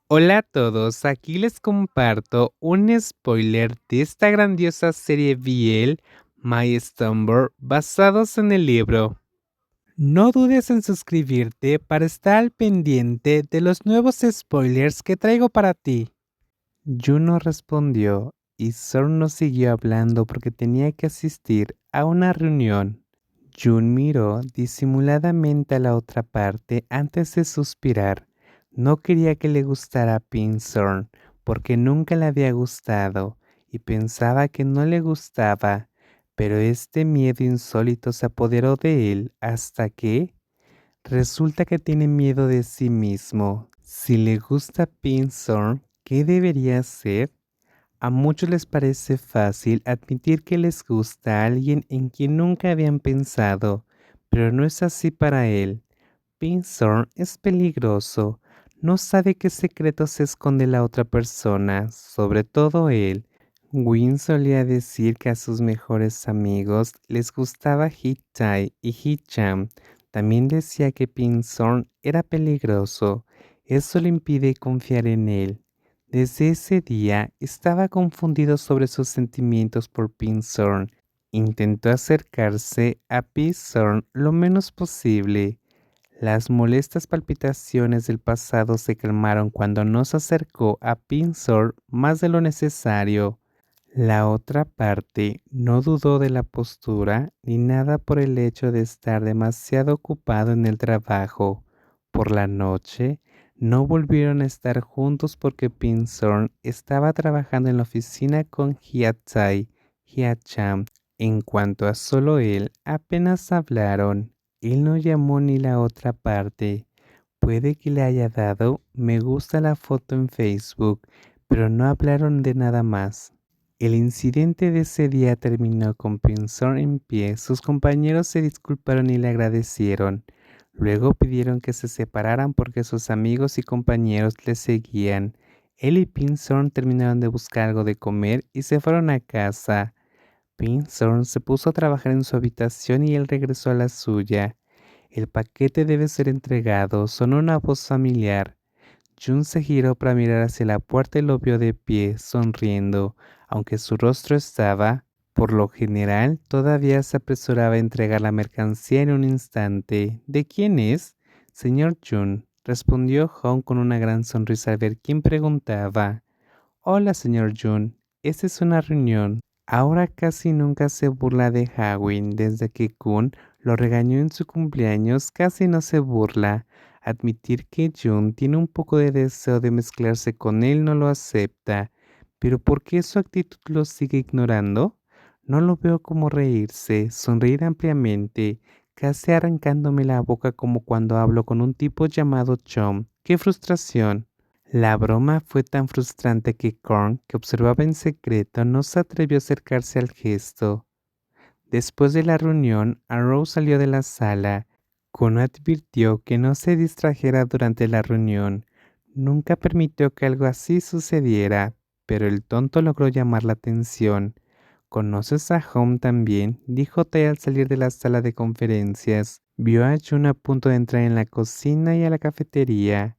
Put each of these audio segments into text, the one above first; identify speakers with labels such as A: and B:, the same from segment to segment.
A: Hola a todos, aquí les comparto un spoiler de esta grandiosa serie BL, My Slumber, basados en el libro. No dudes en suscribirte para estar al pendiente de los nuevos spoilers que traigo para ti. Juno respondió y Zorn no siguió hablando porque tenía que asistir a una reunión. Jun miró disimuladamente a la otra parte antes de suspirar. No quería que le gustara Pinzorn porque nunca le había gustado y pensaba que no le gustaba, pero este miedo insólito se apoderó de él hasta que resulta que tiene miedo de sí mismo. Si le gusta Pinzorn, ¿qué debería hacer? A muchos les parece fácil admitir que les gusta a alguien en quien nunca habían pensado, pero no es así para él. Pinzorn es peligroso, no sabe qué secreto se esconde la otra persona, sobre todo él. Win solía decir que a sus mejores amigos les gustaba Hee-tae y Hee-chan. También decía que Pinzorn era peligroso, eso le impide confiar en él. Desde ese día estaba confundido sobre sus sentimientos por Pinzorn. Intentó acercarse a Pinzorn lo menos posible. Las molestas palpitaciones del pasado se calmaron cuando no se acercó a Pinzorn más de lo necesario. La otra parte no dudó de la postura ni nada por el hecho de estar demasiado ocupado en el trabajo. Por la noche, no volvieron a estar juntos porque Pinzorn estaba trabajando en la oficina con Hyatai, Hyacham. En cuanto a solo él, apenas hablaron. Él no llamó ni la otra parte. Puede que le haya dado me gusta la foto en Facebook, pero no hablaron de nada más. El incidente de ese día terminó con Pinzón en pie. Sus compañeros se disculparon y le agradecieron. Luego pidieron que se separaran porque sus amigos y compañeros le seguían. Él y Pinzón terminaron de buscar algo de comer y se fueron a casa. Pinzón se puso a trabajar en su habitación y él regresó a la suya. El paquete debe ser entregado, sonó una voz familiar. Jun se giró para mirar hacia la puerta y lo vio de pie, sonriendo, aunque su rostro estaba, por lo general, todavía se apresuraba a entregar la mercancía en un instante. ¿De quién es? Señor Jun, respondió Hong con una gran sonrisa al ver quién preguntaba. Hola, señor Jun, esta es una reunión. Ahora casi nunca se burla de Hawin. Desde que Kun lo regañó en su cumpleaños, casi no se burla. Admitir que Jun tiene un poco de deseo de mezclarse con él no lo acepta. Pero ¿por qué su actitud lo sigue ignorando? No lo veo como reírse, sonreír ampliamente, casi arrancándome la boca como cuando hablo con un tipo llamado Chom. ¡Qué frustración! La broma fue tan frustrante que Korn, que observaba en secreto, no se atrevió a acercarse al gesto. Después de la reunión, Arrow salió de la sala. Kuno advirtió que no se distrajera durante la reunión. Nunca permitió que algo así sucediera, pero el tonto logró llamar la atención. ¿Conoces a Home también?, dijo Tae al salir de la sala de conferencias. Vio a Jun a punto de entrar en la cocina y a la cafetería.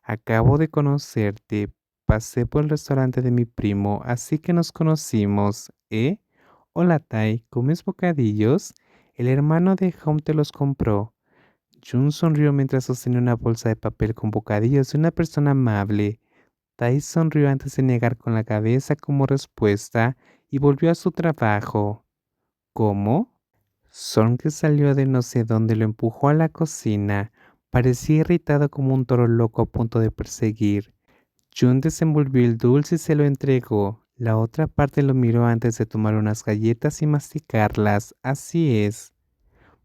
A: Acabo de conocerte. Pasé por el restaurante de mi primo, así que nos conocimos, ¿eh? Hola Tai, ¿comes bocadillos? El hermano de Home te los compró. Jun sonrió mientras sostenía una bolsa de papel con bocadillos de una persona amable. Tai sonrió antes de negar con la cabeza como respuesta y volvió a su trabajo. ¿Cómo? Son que salió de no sé dónde lo empujó a la cocina. Parecía irritado como un toro loco a punto de perseguir. Jun desenvolvió el dulce y se lo entregó. La otra parte lo miró antes de tomar unas galletas y masticarlas. Así es.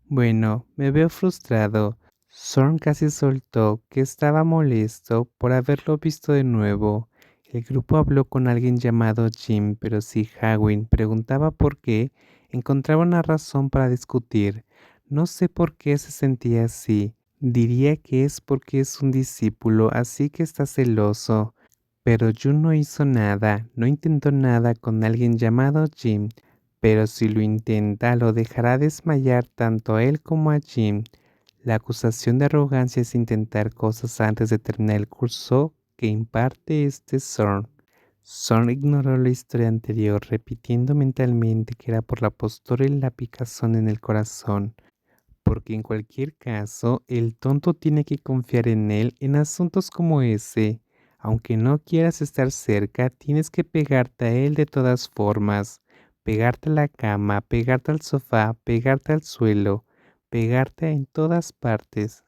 A: Bueno, me veo frustrado. Sorn casi soltó que estaba molesto por haberlo visto de nuevo. El grupo habló con alguien llamado Jim, pero si Hawin preguntaba por qué, encontraba una razón para discutir. No sé por qué se sentía así. Diría que es porque es un discípulo, así que está celoso. Pero Jun no hizo nada, no intentó nada con alguien llamado Jim. Pero si lo intenta, lo dejará desmayar tanto a él como a Jim. La acusación de arrogancia es intentar cosas antes de terminar el curso que imparte este Zorn. Zorn ignoró la historia anterior, repitiendo mentalmente que era por la postura y la picazón en el corazón, porque en cualquier caso, el tonto tiene que confiar en él en asuntos como ese. Aunque no quieras estar cerca, tienes que pegarte a él de todas formas. Pegarte a la cama, pegarte al sofá, pegarte al suelo, pegarte en todas partes.